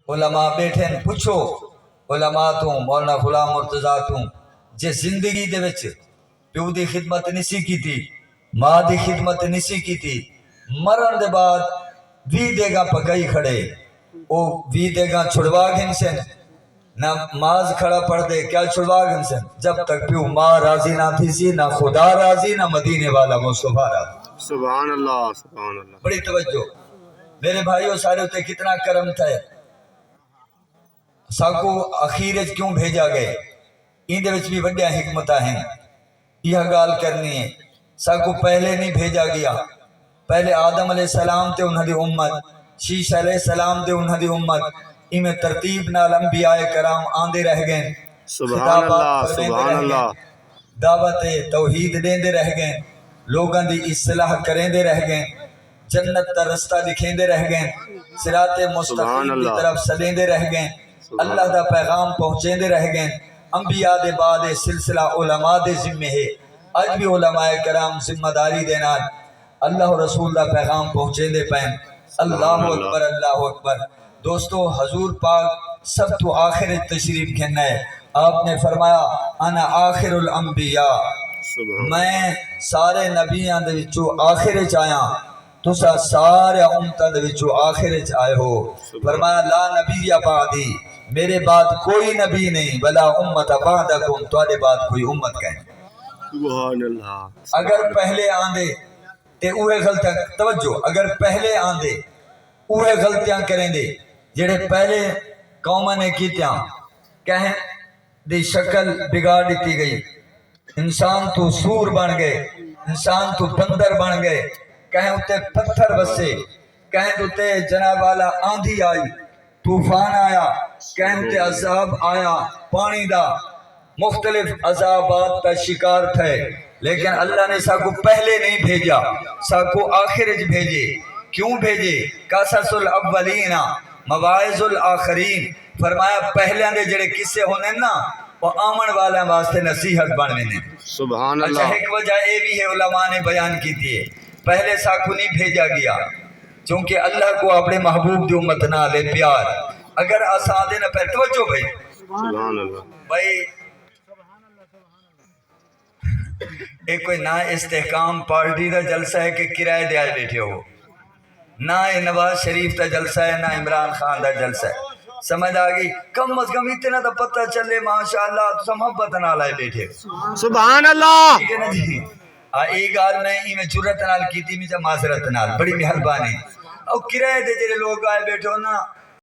علماء بیٹھے پوچھو علماء تو مولانا غلام مرتضیٰ تو جس زندگی دے وچ پیو دی خدمت نسی کی تھی ماں دی خدمت نسی کی تھی مرن دے بعد 20 دیگاں پکائی کھڑے او 20 دیگاں چھڑوا گن سن نہ ماز کھڑا پڑھ دے کیا چھڑوا گن سن جب تک پیو ماں راضی نہ تھی سی نہ خدا راضی نہ مدینے والا مصطفیٰ راضی سبحان اللہ سبحان اللہ بڑی توجہ میرے بھائیوں سارے ہوتے کتنا کرم تھا ساکو اخیرت کیوں بھیجا گئے اندے وچ بھی وڈیاں حکمتاں ہیں یہ گال کرنی ہے ساکو پہلے نہیں بھیجا گیا پہلے آدم علیہ السلام تے انہاں دی امت شیش علیہ السلام تے انہاں دی امت میں ترتیب نال انبیاء کرام آندے رہ گئے سبحان اللہ سبحان اللہ دعوت توحید دیندے رہ گئے لوگاں دی اصلاح کریندے رہ گئے جنت دا رستہ دکھیندے رہ گئے صراط مستقیم کی طرف سلیندے رہ گئے اللہ دا پیغام پہنچیندے رہ گئے انبیاء دے بعد سلسلہ علماء دے ذمہ ہے اج بھی علماء کرام ذمہ داری دینا اللہ رسول دا پیغام پہنچیندے پین اللہ اکبر اللہ اکبر دوستو حضور پاک سب تو آخر تشریف کہنا ہے آپ نے فرمایا انا آخر الانبیاء میں سارے نبیاں دے وچوں آخر چاہیاں تسا سارے امتاں دے وچوں آخر چاہے ہو فرمایا لا نبی بعدی میرے بعد کوئی نبی نہیں بلا امت بعدکم تواڈے بعد کوئی امت کہیں سبحان اللہ اگر پہلے آندے تے اوہے غلطیاں توجہ اگر پہلے آندے اوہے غلطیاں کریں دے جڑے پہلے قوماں نے کیتیاں کہیں دی شکل بگاڑ دیتی گئی انسان تو سور بن گئے انسان تو بندر بن گئے کہیں اتے پتھر بسے کہیں اتے جناب والا آندھی آئی طوفان آیا کہیں اتے عذاب آیا پانی دا مختلف عذابات کا شکار تھے لیکن اللہ نے ساکو پہلے نہیں بھیجا ساکو آخرج بھیجے کیوں بھیجے قصص الاولین مواعظ الاخرین فرمایا پہلے دے جڑے قصے ہونے نا وہ آمن والے واسطے نصیحت بننے نے سبحان اچھا اللہ ایک وجہ اے بھی ہے علماء نے بیان کی تھی پہلے ساکو نہیں بھیجا گیا چونکہ اللہ کو اپنے محبوب دی امت نہ لے پیار اگر اسادے نہ پہ توجہ بھائی سبحان اللہ بھائی ایک کوئی نہ استحکام پارٹی دا جلسہ ہے کہ کرائے دے آئے بیٹھے ہو نہ نواز شریف دا جلسہ ہے نہ عمران خان دا جلسہ ہے سمجھ آگئی کم از کم اتنا تو پتہ چلے ماشاءاللہ تو محبت نہ لائے بیٹھے سبحان اللہ ٹھیک ہے نا جی ایک گال میں ہی میں جرت نال کی تھی مجھے معذرت نال بڑی مہربانی اور کرائے دے جڑے لوگ آئے بیٹھے ہو نا